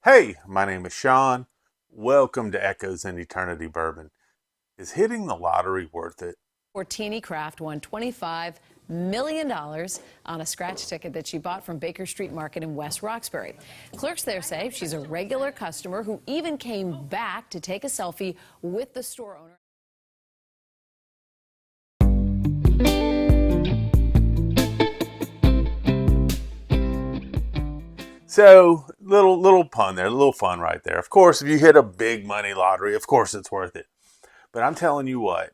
Hey, my name is Sean. Welcome to Echoes in Eternity Bourbon. Is hitting the lottery worth it? Fortini Craft won $25 million on a scratch ticket that she bought from Baker Street Market in West Roxbury. Clerks there say she's a regular customer who even came back to take a selfie with the store owner. So, little pun there, a little fun right there. Of course, if you hit a big money lottery, of course it's worth it. But I'm telling you what,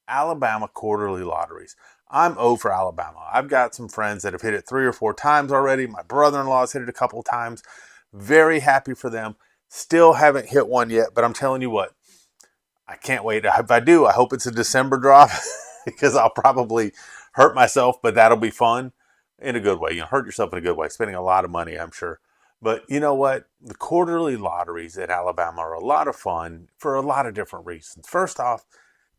Alabama quarterly lotteries. I'm O for Alabama. I've got some friends that have hit it 3 or 4 times already. My brother-in-law's hit it a couple of times. Very happy for them. Still haven't hit one yet, but I'm telling you what, I can't wait. If I do, I hope it's a December drop because I'll probably hurt myself, but that'll be fun in a good way. Hurt yourself in a good way, spending a lot of money, I'm sure. But you know what? The quarterly lotteries at Alabama are a lot of fun for a lot of different reasons. First off,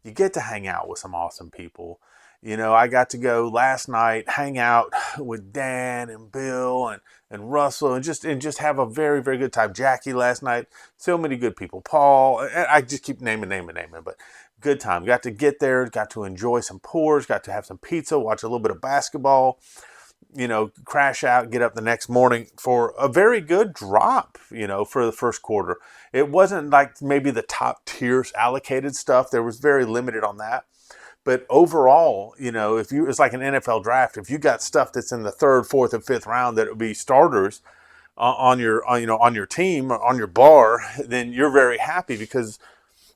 you get to hang out with some awesome people. I got to go last night, hang out with Dan and Bill and Russell and just have a very, very good time. Jackie last night, so many good people. Paul, I just keep naming, but good time. Got to get there, got to enjoy some pours, got to have some pizza, watch a little bit of basketball, crash out, get up the next morning for a very good drop, for the first quarter. It wasn't like maybe the top tiers allocated stuff. There was very limited on that. But overall, if it's like an NFL draft, if you got stuff that's in the third, fourth, and fifth round that would be starters on your team, on your bar, then you're very happy because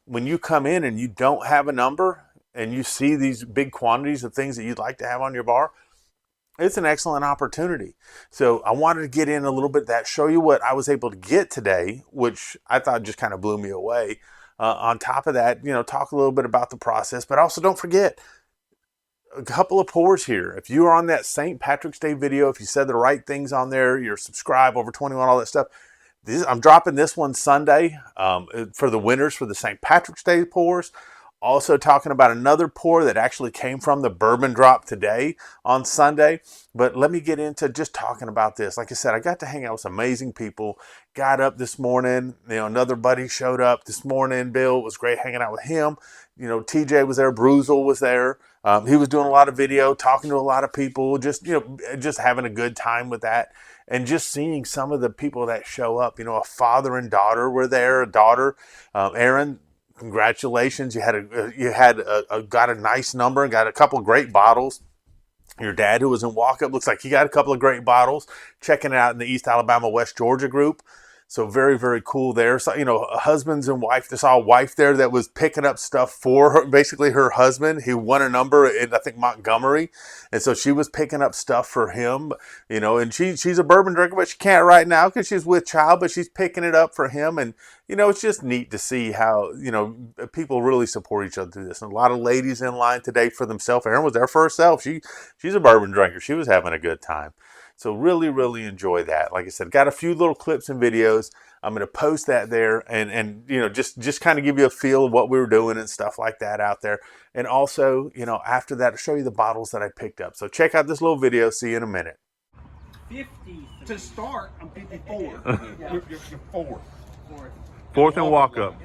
when you come in and you don't have a number and you see these big quantities of things that you'd like to have on your bar, it's an excellent opportunity. So I wanted to get in a little bit of that, show you what I was able to get today, which I thought just kind of blew me away. On top of that, talk a little bit about the process, but also don't forget a couple of pours here. If you are on that St. Patrick's Day video, if you said the right things on there, you're subscribed, over 21, all that stuff. I'm dropping this one Sunday for the winners for the St. Patrick's Day pours. Also talking about another pour that actually came from the Bourbon Drop today on Sunday. But let me get into just talking about this. Like I said, I got to hang out with some amazing people. Got up this morning. Another buddy showed up this morning. Bill, it was great hanging out with him. TJ was there. Bruzel was there. He was doing a lot of video, talking to a lot of people, just having a good time with that. And just seeing some of the people that show up, a father and daughter were there. A daughter, Aaron, congratulations! Got a nice number and got a couple of great bottles. Your dad, who was in walk-up, looks like he got a couple of great bottles. Checking it out in the East Alabama, West Georgia group. So very, very cool there. So, husbands and wife. They saw a wife there that was picking up stuff for her, basically her husband. He won a number in, I think, Montgomery. And so she was picking up stuff for him, and she's a bourbon drinker, but she can't right now because she's with child, but she's picking it up for him. And, it's just neat to see how, people really support each other through this. And a lot of ladies in line today for themselves. Erin was there for herself. She's a bourbon drinker. She was having a good time. So really, really enjoy that. Like I said, got a few little clips and videos. I'm going to post that there and just kind of give you a feel of what we were doing and stuff like that out there. And also, after that, I'll show you the bottles that I picked up. So check out this little video. See you in a minute. 50. To start, I'm 54. You're fourth. Fourth and walk up.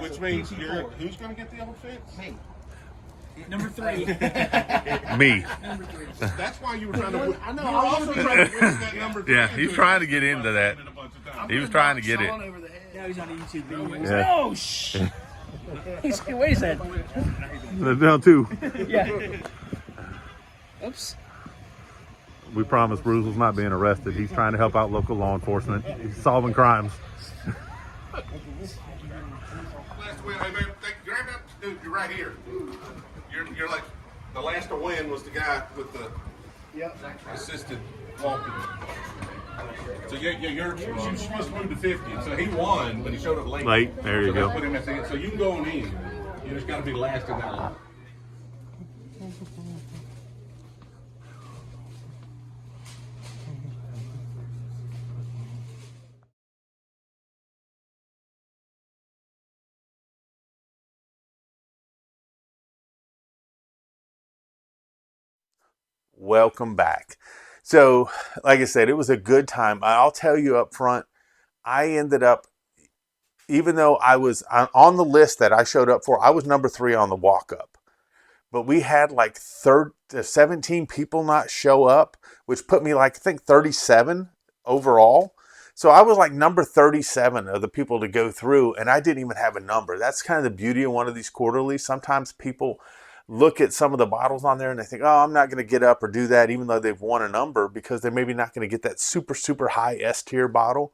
Which means who's going to get the other fifth? Me. Number 3. Me. Number 3. That's why you were trying to win. I know. I was also trying to win that number 3. Yeah, he's trying to get into that. He was trying to get it. Now he's on YouTube video. Yeah. Oh, shit. Wait a second. They're down 2. Yeah. Oops. We promise Bruzel's not being arrested. He's trying to help out local law enforcement. He's solving crimes. Last win. Hey, man, grab that dude. You're right here. You're like the last to win was the guy with the assisted walking. So you're supposed to move to 50. So he won, but he showed up late. Late. There you go. Put him at the end. So you can go on in. You just got to be last in that line. Welcome back. So, like I said, it was a good time. I'll tell you up front, I ended up, even though I was on the list that I showed up for, I was number 3 on the walk up. But we had like 17 people not show up, which put me like, I think 37 overall. So I was like number 37 of the people to go through, and I didn't even have a number. That's kind of the beauty of one of these quarterlies. Sometimes people look at some of the bottles on there and they think, oh, I'm not going to get up or do that, even though they've won a number, because they're maybe not going to get that super, super high S tier bottle.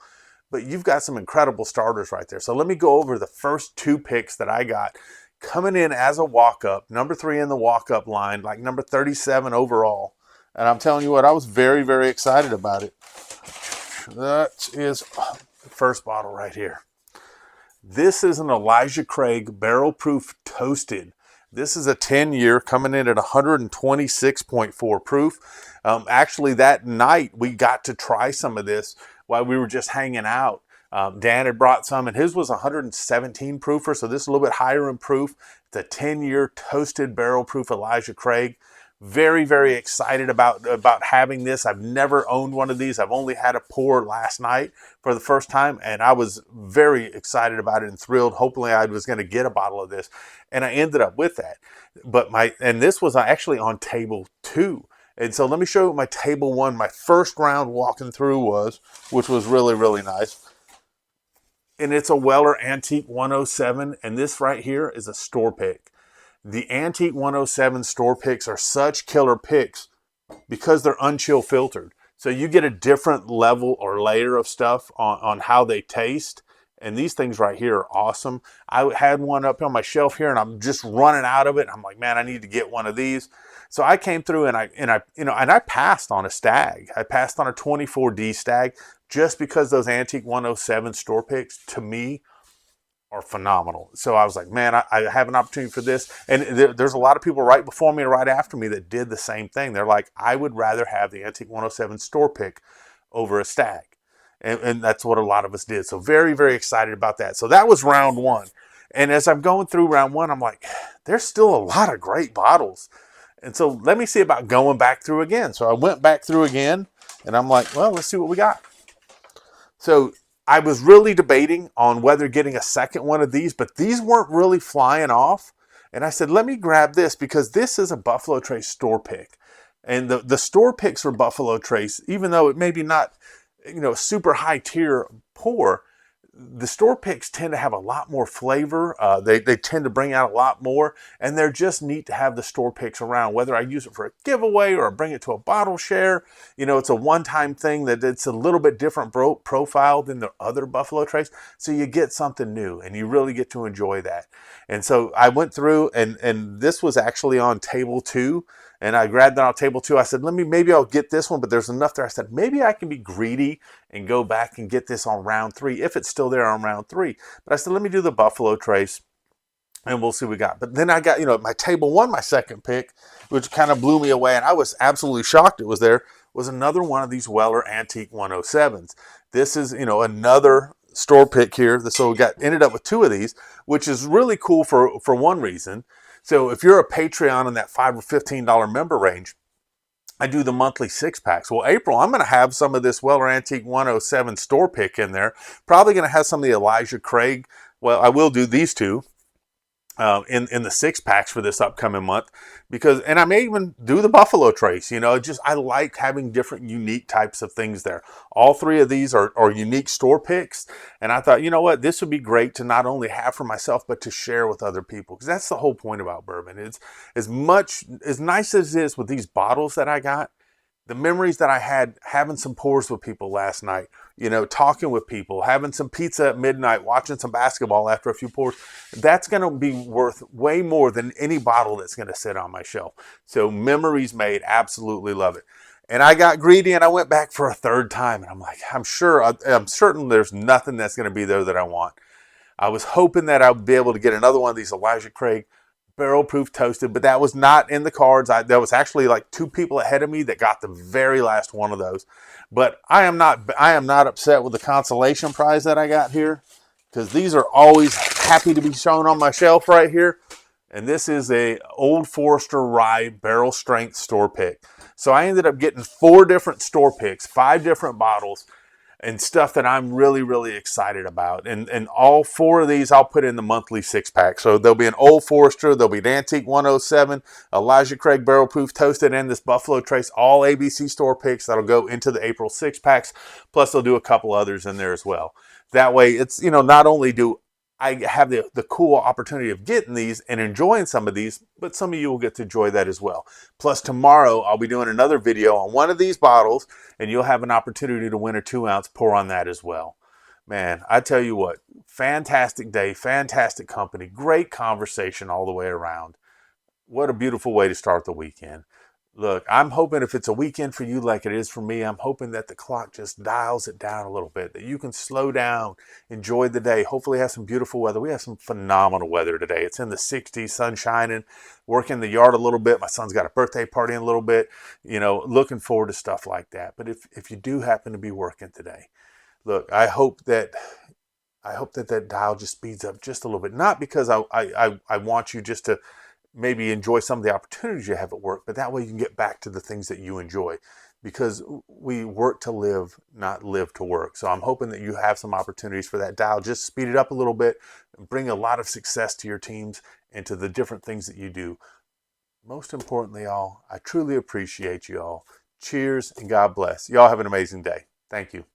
But you've got some incredible starters right there. So let me go over the first 2 picks that I got coming in as a walk-up, number 3 in the walk-up line, like number 37 overall. And I'm telling you what, I was very, very excited about it. That is the first bottle right here. This is an Elijah Craig Barrel Proof Toasted. This is a 10-year coming in at 126.4 proof. Actually, that night we got to try some of this while we were just hanging out. Dan had brought some, and his was 117 proofer, so this is a little bit higher in proof. It's a 10-year toasted barrel proof Elijah Craig. Very, very excited about having this. I've never owned one of these. I've only had a pour last night for the first time, and I was very excited about it and thrilled. Hopefully I was going to get a bottle of this, and I ended up with that. And this was actually on table 2. And so let me show you what my table 1, my first round walking through was, which was really, really nice. And it's a Weller Antique 107, and this right here is a store pick. The Antique 107 store picks are such killer picks because they're unchill filtered. So you get a different level or layer of stuff on how they taste. And these things right here are awesome. I had one up on my shelf here, and I'm just running out of it. I'm like, man, I need to get one of these. So I came through and I passed on a stag. I passed on a 24D stag just because those Antique 107 store picks to me are phenomenal. So I was like, man, I have an opportunity for this. And there's a lot of people right before me and right after me that did the same thing. They're like, I would rather have the Antique 107 store pick over a stag. And that's what a lot of us did. So very, very excited about that. So that was round 1. And as I'm going through round 1, I'm like, there's still a lot of great bottles. And so let me see about going back through again. So I went back through again, and I'm like, well, let's see what we got. So I was really debating on whether getting a second one of these, but these weren't really flying off. And I said, let me grab this because this is a Buffalo Trace store pick. And the store picks for Buffalo Trace, even though it may be not, super high tier pour, the store picks tend to have a lot more flavor. They tend to bring out a lot more, and they're just neat to have the store picks around, whether I use it for a giveaway or I bring it to a bottle share. It's a one-time thing that it's a little bit different profile than the other Buffalo Trace. So you get something new and you really get to enjoy that. And so I went through and this was actually on table 2. And I grabbed that on table 2. I said, maybe I'll get this one, but there's enough there. I said, maybe I can be greedy and go back and get this on round 3, if it's still there on round 3. But I said, let me do the Buffalo Trace, and we'll see what we got. But then I got, my table 1, my second pick, which kind of blew me away, and I was absolutely shocked it was there, was another one of these Weller Antique 107s. This is, another store pick here. So we ended up with 2 of these, which is really cool for one reason. So if you're a Patreon in that $5 or $15 member range, I do the monthly 6-packs. Well, April, I'm going to have some of this Weller Antique 107 store pick in there. Probably going to have some of the Elijah Craig. Well, I will do these 2 in the 6-packs for this upcoming month, and I may even do the Buffalo Trace. I like having different unique types of things there. All 3 of these are unique store picks, and I thought, this would be great to not only have for myself but to share with other people, because that's the whole point about bourbon. It's as nice as it is with these bottles that I got. The memories that I had having some pours with people last night, talking with people, having some pizza at midnight, watching some basketball after a few pours, that's going to be worth way more than any bottle that's going to sit on my shelf. So memories made, absolutely love it. And I got greedy and I went back for a 3rd time. And I'm like, I'm certain there's nothing that's going to be there that I want. I was hoping that I would be able to get another one of these Elijah Craig Barrel Proof Toasted, but that was not in the cards. There was actually like 2 people ahead of me that got the very last one of those. But I am not upset with the consolation prize that I got here, because these are always happy to be shown on my shelf right here. And this is a Old Forester Rye Barrel Strength store pick. So I ended up getting 4 different store picks, 5 different bottles. and stuff that I'm really, really excited about. And all 4 of these I'll put in the monthly 6-pack. So there'll be an Old Forester, there'll be an Antique 107, Elijah Craig Barrel Proof Toasted, and this Buffalo Trace, all ABC store picks that'll go into the April 6-packs. Plus they'll do a couple others in there as well. That way it's, not only do I have the cool opportunity of getting these and enjoying some of these, but some of you will get to enjoy that as well. Plus tomorrow I'll be doing another video on one of these bottles, and you'll have an opportunity to win a 2-ounce pour on that as well. Man, I tell you what, fantastic day, fantastic company, great conversation all the way around. What a beautiful way to start the weekend. Look, I'm hoping if it's a weekend for you like it is for me, I'm hoping that the clock just dials it down a little bit, that you can slow down, enjoy the day, hopefully have some beautiful weather. We have some phenomenal weather today. It's in the 60s, sun shining, working the yard a little bit. My son's got a birthday party in a little bit, looking forward to stuff like that. But if you do happen to be working today, look, I hope that that dial just speeds up just a little bit. Not because I want you just to maybe enjoy some of the opportunities you have at work, but that way you can get back to the things that you enjoy, because we work to live, not live to work. So I'm hoping that you have some opportunities for that dial. Just speed it up a little bit and bring a lot of success to your teams and to the different things that you do. Most importantly, y'all, I truly appreciate you all. Cheers and God bless. Y'all have an amazing day. Thank you.